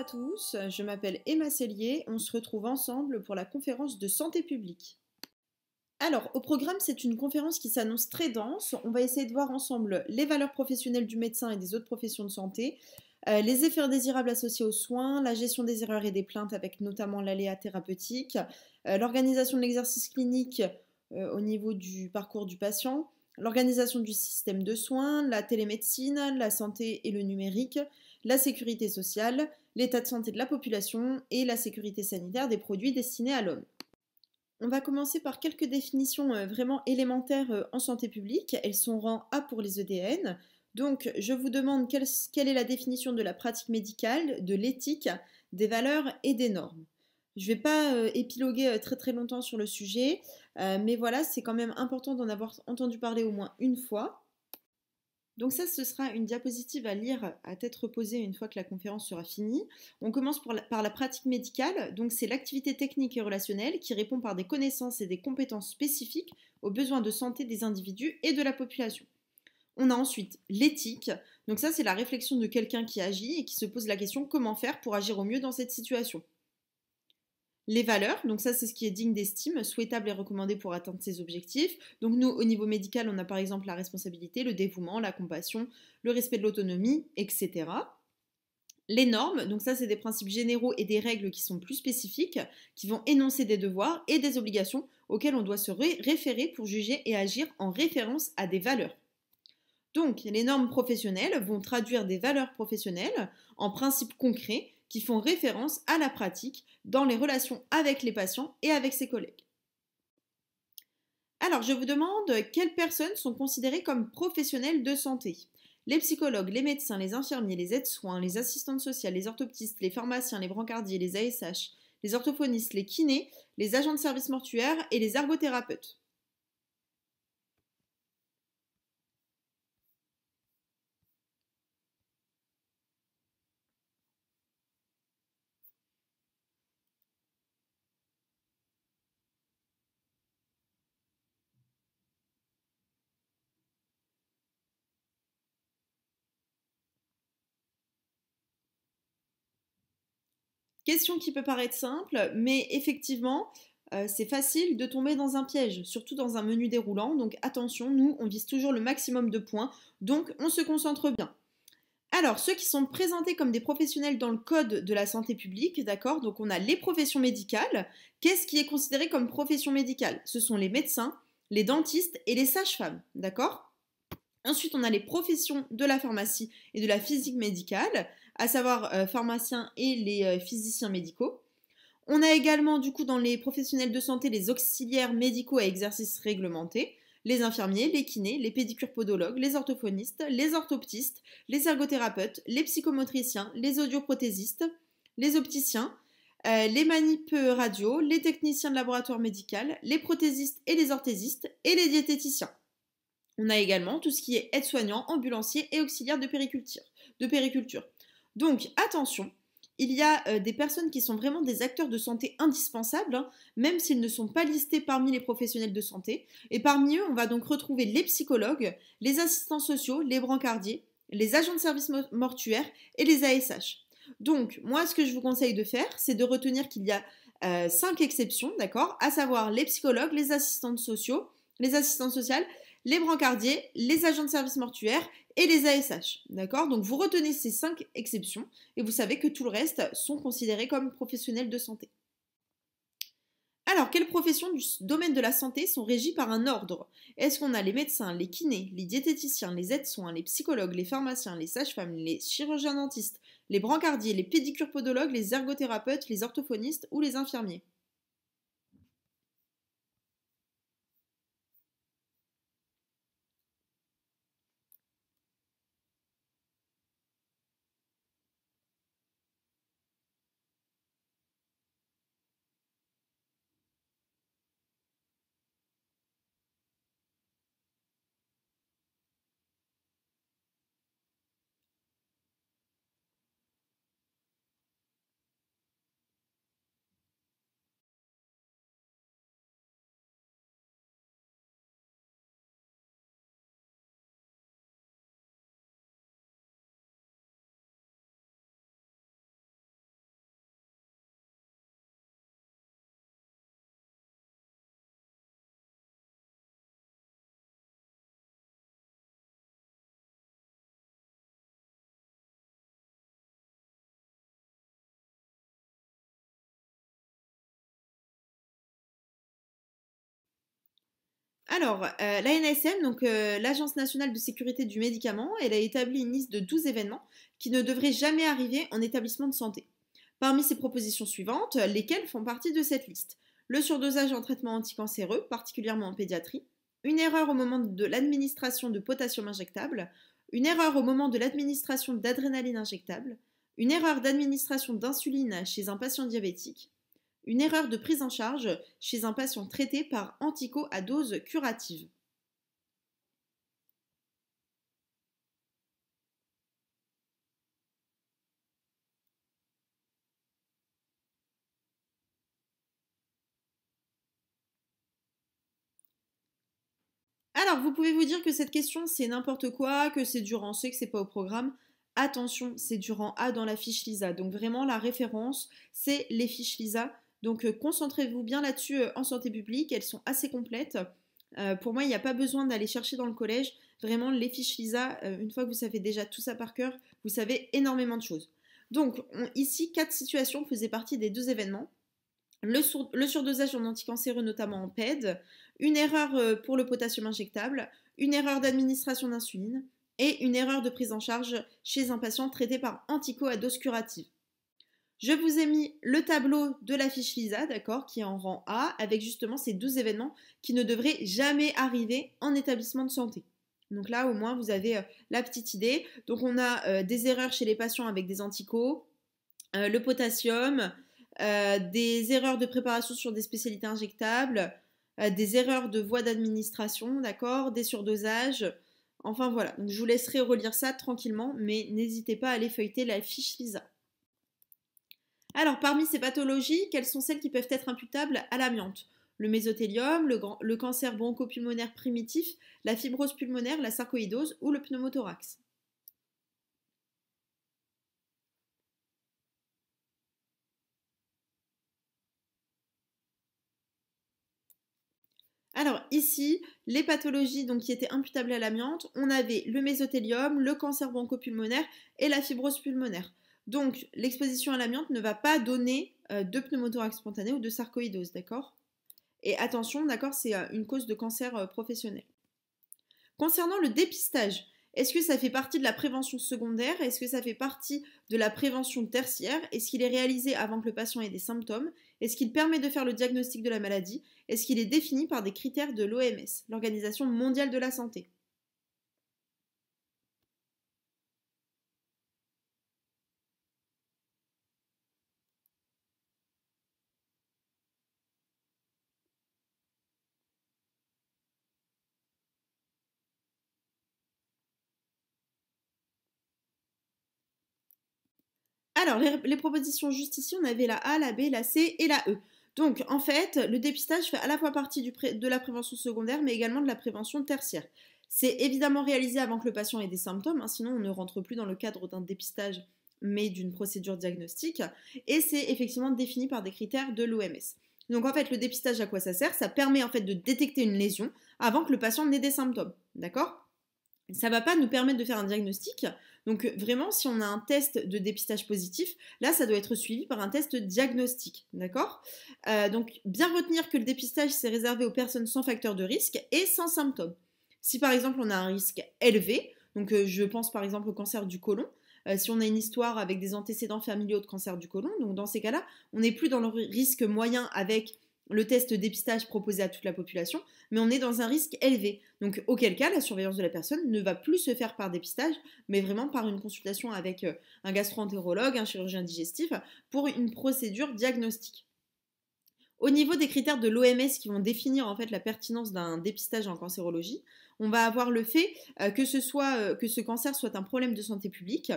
tous, je m'appelle Emma Cellier, on se retrouve ensemble pour la conférence de santé publique. Alors, au programme, c'est une conférence qui s'annonce très dense. On va essayer de voir ensemble les valeurs professionnelles du médecin et des autres professions de santé, les effets indésirables associés aux soins, la gestion des erreurs et des plaintes avec notamment l'aléa thérapeutique, l'organisation de l'exercice clinique au niveau du parcours du patient, l'organisation du système de soins, la télémédecine, la santé et le numérique, la sécurité sociale, l'état de santé de la population et la sécurité sanitaire des produits destinés à l'homme. On va commencer par quelques définitions vraiment élémentaires en santé publique. Elles sont rang A pour les EDN. Donc, je vous demande quelle est la définition de la pratique médicale, de l'éthique, des valeurs et des normes. Je ne vais pas épiloguer très très longtemps sur le sujet, mais voilà, c'est quand même important d'en avoir entendu parler au moins une fois. Donc ça, ce sera une diapositive à lire à tête reposée une fois que la conférence sera finie. On commence par la pratique médicale. Donc c'est l'activité technique et relationnelle qui répond par des connaissances et des compétences spécifiques aux besoins de santé des individus et de la population. On a ensuite l'éthique. Donc ça, c'est la réflexion de quelqu'un qui agit et qui se pose la question comment faire pour agir au mieux dans cette situation. Les valeurs, donc ça c'est ce qui est digne d'estime, souhaitable et recommandé pour atteindre ses objectifs. Donc nous, au niveau médical, on a par exemple la responsabilité, le dévouement, la compassion, le respect de l'autonomie, etc. Les normes, donc ça c'est des principes généraux et des règles qui sont plus spécifiques, qui vont énoncer des devoirs et des obligations auxquelles on doit se référer pour juger et agir en référence à des valeurs. Donc, les normes professionnelles vont traduire des valeurs professionnelles en principes concrets qui font référence à la pratique dans les relations avec les patients et avec ses collègues. Alors, je vous demande quelles personnes sont considérées comme professionnels de santé. Les psychologues, les médecins, les infirmiers, les aides-soins, les assistantes sociales, les orthoptistes, les pharmaciens, les brancardiers, les ASH, les orthophonistes, les kinés, les agents de service mortuaire et les ergothérapeutes. Question qui peut paraître simple, mais effectivement, c'est facile de tomber dans un piège, surtout dans un menu déroulant. Donc attention, nous, on vise toujours le maximum de points, donc on se concentre bien. Alors, ceux qui sont présentés comme des professionnels dans le code de la santé publique, d'accord? Donc on a les professions médicales. Qu'est-ce qui est considéré comme profession médicale? Ce sont les médecins, les dentistes et les sages-femmes, d'accord? Ensuite, on a les professions de la pharmacie et de la physique médicale, à savoir pharmaciens et les physiciens médicaux. On a également, du coup, dans les professionnels de santé, les auxiliaires médicaux à exercice réglementé, les infirmiers, les kinés, les pédicures-podologues, les orthophonistes, les orthoptistes, les ergothérapeutes, les psychomotriciens, les audioprothésistes, les opticiens, les manip radio, les techniciens de laboratoire médical, les prothésistes et les orthésistes, et les diététiciens. On a également tout ce qui est aide-soignant, ambulancier et auxiliaire de périculture. Donc attention, il y a des personnes qui sont vraiment des acteurs de santé indispensables, hein, même s'ils ne sont pas listés parmi les professionnels de santé. Et parmi eux, on va donc retrouver les psychologues, les assistants sociaux, les brancardiers, les agents de service mortuaire et les ASH. Donc, moi, ce que je vous conseille de faire, c'est de retenir qu'il y a 5 exceptions, d'accord? À savoir les psychologues, les assistants sociaux, les assistantes sociales, les brancardiers, les agents de service mortuaire et les ASH. D'accord? Donc vous retenez ces 5 exceptions et vous savez que tout le reste sont considérés comme professionnels de santé. Alors, quelles professions du domaine de la santé sont régies par un ordre? Est-ce qu'on a les médecins, les kinés, les diététiciens, les aides-soins, les psychologues, les pharmaciens, les sages-femmes, les chirurgiens-dentistes, les brancardiers, les pédicures-podologues, les ergothérapeutes, les orthophonistes ou les infirmiers? Alors, l'ANSM, donc l'Agence nationale de sécurité du médicament, elle a établi une liste de 12 événements qui ne devraient jamais arriver en établissement de santé. Parmi ces propositions suivantes, lesquelles font partie de cette liste? Le surdosage en traitement anticancéreux, particulièrement en pédiatrie, une erreur au moment de l'administration de potassium injectable, une erreur au moment de l'administration d'adrénaline injectable, une erreur d'administration d'insuline chez un patient diabétique, une erreur de prise en charge chez un patient traité par antico à dose curative. Alors, vous pouvez vous dire que cette question, c'est n'importe quoi, que c'est du rang C, que c'est pas au programme. Attention, c'est du rang A dans la fiche LISA. Donc vraiment, la référence, c'est les fiches LISA. Donc concentrez-vous bien là-dessus en santé publique. Elles sont assez complètes. Pour moi, il n'y a pas besoin d'aller chercher dans le collège. Vraiment, les fiches LISA, une fois que vous savez déjà tout ça par cœur, vous savez énormément de choses. Donc, ici, 4 situations faisaient partie des 2 événements. Le surdosage en anticancéreux, notamment en PED, une erreur pour le potassium injectable, une erreur d'administration d'insuline et une erreur de prise en charge chez un patient traité par antico à dose curative. Je vous ai mis le tableau de la fiche LISA, d'accord, qui est en rang A, avec justement ces 12 événements qui ne devraient jamais arriver en établissement de santé. Donc là, au moins, vous avez la petite idée. Donc on a des erreurs chez les patients avec des anticos, le potassium, des erreurs de préparation sur des spécialités injectables, des erreurs de voie d'administration, d'accord, des surdosages. Enfin voilà, donc je vous laisserai relire ça tranquillement, mais n'hésitez pas à aller feuilleter la fiche LISA. Alors, parmi ces pathologies, quelles sont celles qui peuvent être imputables à l'amiante? Le mésothélium, le cancer bronchopulmonaire primitif, la fibrose pulmonaire, la sarcoïdose ou le pneumothorax. Alors ici, les pathologies donc, qui étaient imputables à l'amiante, on avait le mésothélium, le cancer bronchopulmonaire et la fibrose pulmonaire. Donc l'exposition à l'amiante ne va pas donner de pneumothorax spontané ou de sarcoïdose, d'accord? Et attention, d'accord, c'est une cause de cancer professionnel. Concernant le dépistage, est-ce que ça fait partie de la prévention secondaire? Est-ce que ça fait partie de la prévention tertiaire? Est-ce qu'il est réalisé avant que le patient ait des symptômes? Est-ce qu'il permet de faire le diagnostic de la maladie? Est-ce qu'il est défini par des critères de l'OMS, l'Organisation mondiale de la santé? Alors, les propositions juste ici, on avait la A, la B, la C et la E. Donc, en fait, le dépistage fait à la fois partie de la prévention secondaire, mais également de la prévention tertiaire. C'est évidemment réalisé avant que le patient ait des symptômes, hein, sinon on ne rentre plus dans le cadre d'un dépistage, mais d'une procédure diagnostique. Et c'est effectivement défini par des critères de l'OMS. Donc, en fait, le dépistage, à quoi ça sert? Ça permet en fait de détecter une lésion avant que le patient n'ait des symptômes. D'accord? Ça ne va pas nous permettre de faire un diagnostic. Donc vraiment, si on a un test de dépistage positif, là, ça doit être suivi par un test diagnostic. D'accord? Donc bien retenir que le dépistage, c'est réservé aux personnes sans facteur de risque et sans symptômes. Si par exemple, on a un risque élevé, donc je pense par exemple au cancer du côlon, si on a une histoire avec des antécédents familiaux de cancer du côlon, donc dans ces cas-là, on n'est plus dans le risque moyen avec le test dépistage proposé à toute la population, mais on est dans un risque élevé. Donc auquel cas, la surveillance de la personne ne va plus se faire par dépistage, mais vraiment par une consultation avec un gastro-entérologue, un chirurgien digestif, pour une procédure diagnostique. Au niveau des critères de l'OMS qui vont définir en fait la pertinence d'un dépistage en cancérologie, on va avoir le fait que ce cancer soit un problème de santé publique,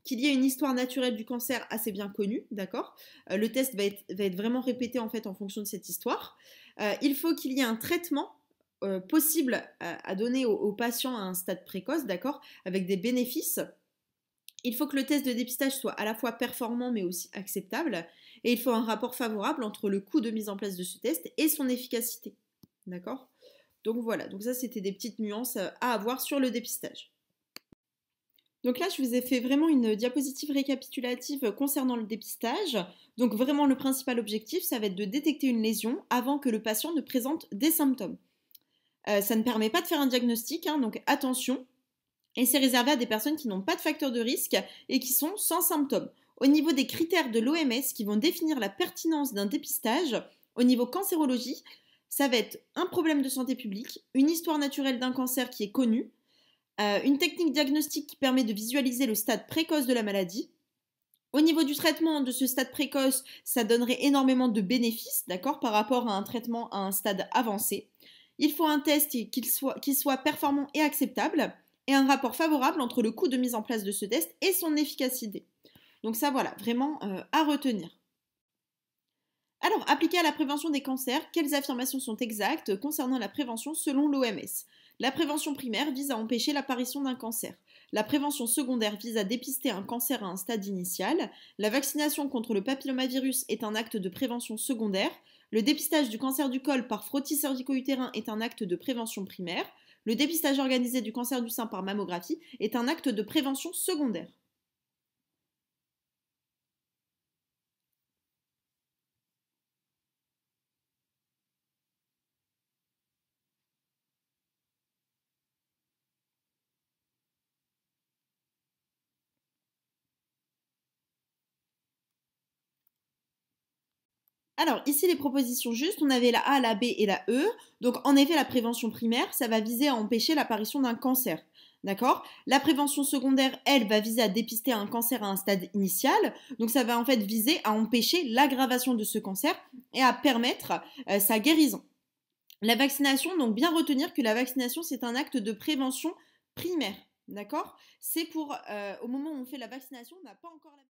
qu'il y ait une histoire naturelle du cancer assez bien connue, d'accord? Le test va être vraiment répété en fait en fonction de cette histoire. Il faut qu'il y ait un traitement possible à donner aux patients à un stade précoce, d'accord? Avec des bénéfices. Il faut que le test de dépistage soit à la fois performant mais aussi acceptable. Et il faut un rapport favorable entre le coût de mise en place de ce test et son efficacité. D'accord? Donc voilà, donc ça c'était des petites nuances à avoir sur le dépistage. Donc là, je vous ai fait vraiment une diapositive récapitulative concernant le dépistage. Donc vraiment, le principal objectif, ça va être de détecter une lésion avant que le patient ne présente des symptômes. Ça ne permet pas de faire un diagnostic, hein, donc attention. Et c'est réservé à des personnes qui n'ont pas de facteur de risque et qui sont sans symptômes. Au niveau des critères de l'OMS qui vont définir la pertinence d'un dépistage, au niveau cancérologie, ça va être un problème de santé publique, une histoire naturelle d'un cancer qui est connue, une technique diagnostique qui permet de visualiser le stade précoce de la maladie. Au niveau du traitement de ce stade précoce, ça donnerait énormément de bénéfices, d'accord, par rapport à un traitement à un stade avancé. Il faut un test qui soit performant et acceptable, et un rapport favorable entre le coût de mise en place de ce test et son efficacité. Donc ça, voilà, vraiment à retenir. Alors, appliqué à la prévention des cancers, quelles affirmations sont exactes concernant la prévention selon l'OMS? La prévention primaire vise à empêcher l'apparition d'un cancer. La prévention secondaire vise à dépister un cancer à un stade initial. La vaccination contre le papillomavirus est un acte de prévention secondaire. Le dépistage du cancer du col par frottis cervico-utérin est un acte de prévention primaire. Le dépistage organisé du cancer du sein par mammographie est un acte de prévention secondaire. Alors, ici, les propositions justes, on avait la A, la B et la E. Donc, en effet, la prévention primaire, ça va viser à empêcher l'apparition d'un cancer. D'accord? La prévention secondaire, elle, va viser à dépister un cancer à un stade initial. Donc, ça va en fait viser à empêcher l'aggravation de ce cancer et à permettre sa guérison. La vaccination, donc bien retenir que la vaccination, c'est un acte de prévention primaire. D'accord? C'est pour, au moment où on fait la vaccination, on n'a pas encore la